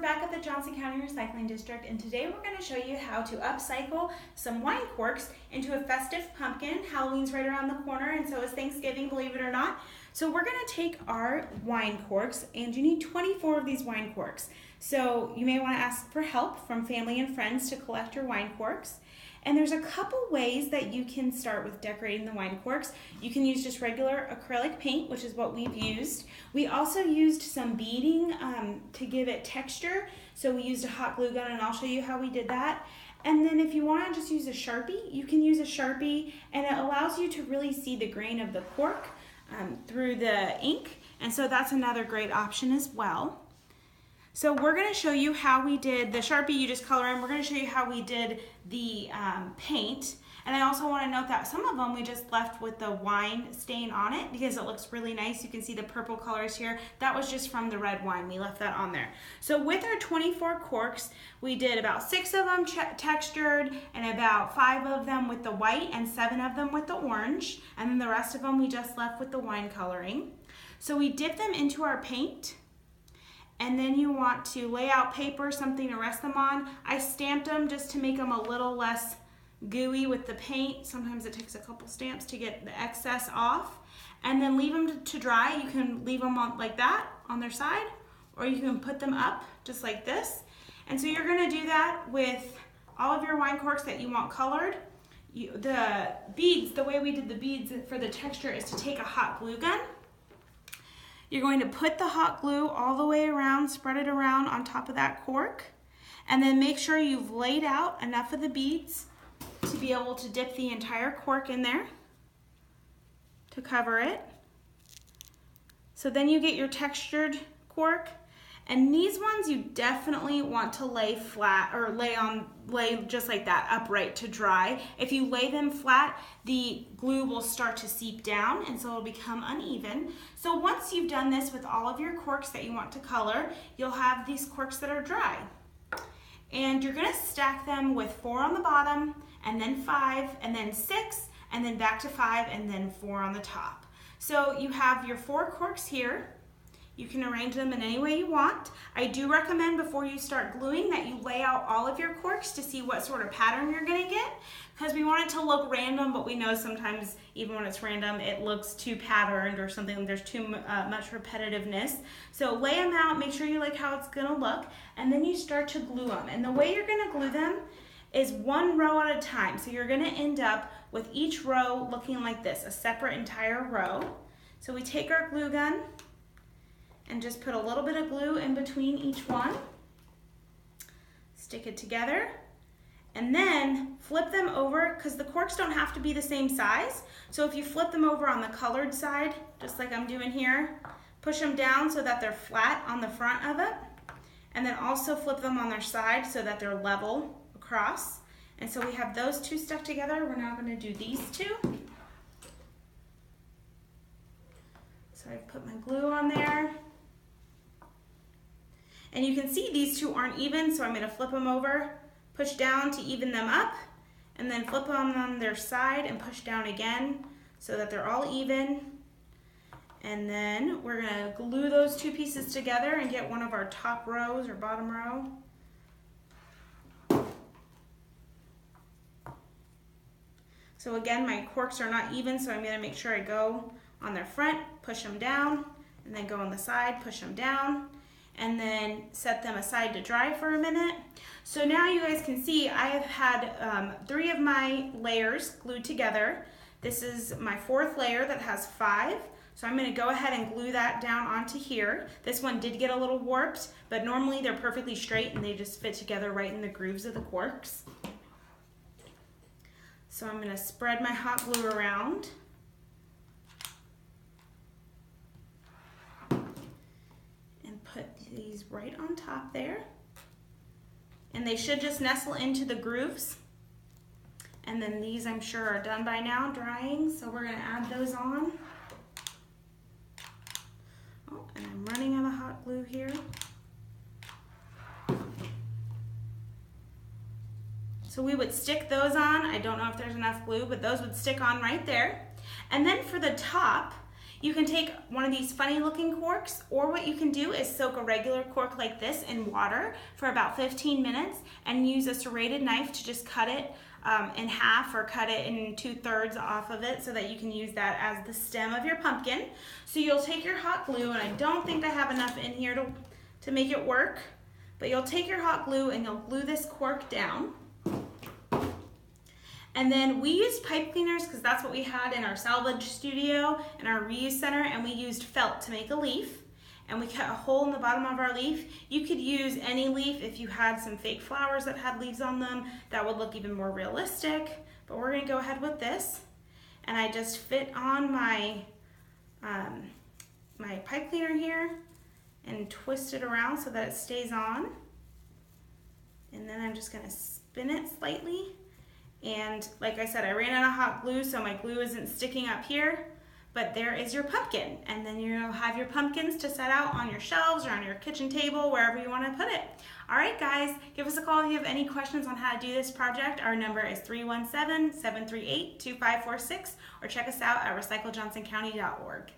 back at the Johnson County Recycling District, and today we're going to show you how to upcycle some wine corks into a festive pumpkin. Halloween's right around the corner, and so is Thanksgiving, believe it or not. So we're going to take our wine corks, and you need 24 of these wine corks. So you may want to ask for help from family and friends to collect your wine corks. And there's a couple ways that you can start with decorating the wine corks. You can use just regular acrylic paint, which is what we've used. We also used some beading to give it texture. So we used a hot glue gun, and I'll show you how we did that. And then if you want to just use a Sharpie, you can use a Sharpie, and it allows you to really see the grain of the cork through the ink. And so that's another great option as well. So we're going to show you how we did the Sharpie, you just color in. We're going to show you how we did the paint. And I also want to note that some of them we just left with the wine stain on it because it looks really nice. You can see the purple colors here. That was just from the red wine. We left that on there. So with our 24 corks, we did about 6 of them textured and about 5 of them with the white and 7 of them with the orange. And then the rest of them we just left with the wine coloring. So we dipped them into our paint. And then you want to lay out paper, something to rest them on. I stamped them just to make them a little less gooey with the paint. Sometimes it takes a couple stamps to get the excess off. And then leave them to dry. You can leave them on like that on their side, or you can put them up just like this. And so you're gonna do that with all of your wine corks that you want colored. The beads, the way we did the beads for the texture is to take a hot glue gun. You're going to put the hot glue all the way around, spread it around on top of that cork, and then make sure you've laid out enough of the beads to be able to dip the entire cork in there to cover it. So then you get your textured cork, and these ones you definitely want to lay flat or lay just like that, upright to dry. If you lay them flat, the glue will start to seep down, and so it'll become uneven. So once you've done this with all of your corks that you want to color, you'll have these corks that are dry. And you're gonna stack them with 4 on the bottom, and then 5, and then 6, and then back to 5, and then 4 on the top. So you have your 4 corks here. You can arrange them in any way you want. I do recommend before you start gluing that you lay out all of your corks to see what sort of pattern you're gonna get, because we want it to look random, but we know sometimes even when it's random, it looks too patterned or something, there's too much repetitiveness. So lay them out, make sure you like how it's gonna look, and then you start to glue them. And the way you're gonna glue them is 1 row at a time. So you're gonna end up with each row looking like this, a separate entire row. So we take our glue gun, and just put a little bit of glue in between each one. Stick it together, and then flip them over, because the corks don't have to be the same size. So if you flip them over on the colored side, just like I'm doing here, push them down so that they're flat on the front of it, and then also flip them on their side so that they're level across. And so we have those 2 stuck together. We're now going to do these 2. So I've put my glue on there. And you can see these 2 aren't even, so I'm going to flip them over, push down to even them up, and then flip them on their side and push down again so that they're all even. And then we're going to glue those 2 pieces together and get one of our top rows or bottom row. So again, my corks are not even, so I'm going to make sure I go on their front, push them down, and then go on the side, push them down, and then set them aside to dry for a minute. So now you guys can see I have had 3 of my layers glued together. This is my 4th layer that has 5. So I'm going to go ahead and glue that down onto here. This one did get a little warped, but normally they're perfectly straight and they just fit together right in the grooves of the corks. So I'm going to spread my hot glue around. Put these right on top there, and they should just nestle into the grooves. And then these I'm sure are done by now, drying, so we're going to add those on. Oh, and I'm running out of hot glue here. So we would stick those on. I don't know if there's enough glue, but those would stick on right there. And then for the top, You can take one of these funny looking corks, or what you can do is soak a regular cork like this in water for about 15 minutes and use a serrated knife to just cut it in half or cut it in 2/3 off of it so that you can use that as the stem of your pumpkin. So you'll take your hot glue, and I don't think I have enough in here to make it work, but you'll take your hot glue and you'll glue this cork down. And then we used pipe cleaners because that's what we had in our salvage studio and our reuse center, and we used felt to make a leaf. And we cut a hole in the bottom of our leaf. You could use any leaf if you had some fake flowers that had leaves on them. That would look even more realistic. But we're gonna go ahead with this. And I just fit on my, my pipe cleaner here and twist it around so that it stays on. And then I'm just gonna spin it slightly. And like I said, I ran out of hot glue, so my glue isn't sticking up here, but there is your pumpkin. And then you'll have your pumpkins to set out on your shelves or on your kitchen table, wherever you want to put it. All right, guys, give us a call if you have any questions on how to do this project. Our number is 317-738-2546, or check us out at recyclejohnsoncounty.org.